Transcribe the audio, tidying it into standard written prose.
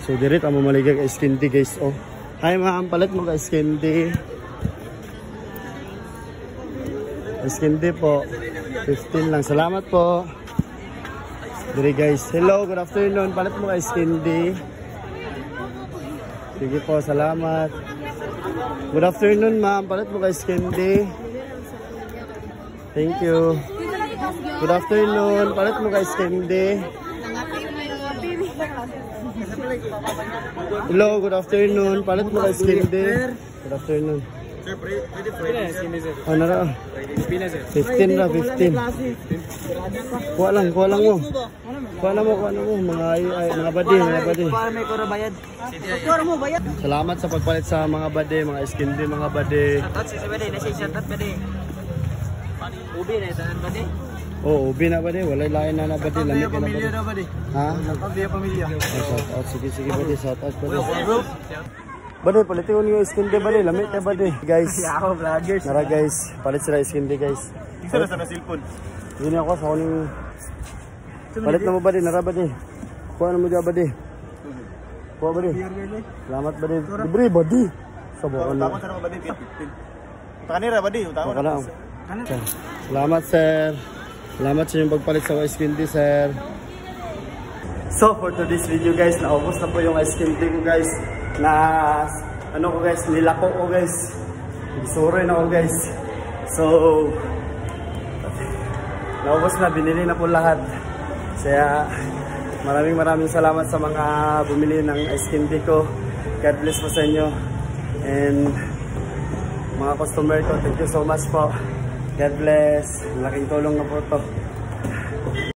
So direct ang mamaligay kay Skindy guys. Oh. Hi ma'am, palit mo kay Skindy. Skindy po. 15 lang. Salamat po. Dire guys. Hello, good afternoon. Palit mo kay Skindy. Sige po, salamat. Good afternoon ma'am. Palit mo kay Skindy. Thank you. Good afternoon. Palit mo kay Skindy. Hello, good afternoon. Palit mo kay Skindy. Good afternoon. Ano na? 15 na, 15. Kuha lang mo. Kuha mo. Mga badi. Salamat sa pagpalit sa mga badi, mga Skindy, mga badi. Ubi na ito, badi? Oh, ubi na badi. Walay lain na badi. Lamig ka na badi. Ha? Pamilya, pamilya. Shout out. Sige, badi. Shout out badi. Badi, palitin ko niyo Skindy badi. Lamig ka badi. Guys. Ako, vloggers. Nara guys. Palit sila Skindy guys. Isa na sa cellphone. Yun ako sa kuning. Palit na mo badi. Nara badi. Kuha na mo dyan badi. Kuha badi. Salamat badi. Libre badi. Sabukan na. Pakanira badi. Pakala. Salamat sir. Salamat sa inyong pagpalit sa Skindy sir. So for today's video guys, naubos na po yung Skindy ko guys. Na ano ko guys, nilako ko guys. Sorry na ko guys. So naubos na, binili na po lahat. Kaya maraming salamat sa mga bumili ng Skindy ko. God bless po sa inyo. And mga customer ko, thank you so much po. God bless. Malaking tulong na po ito.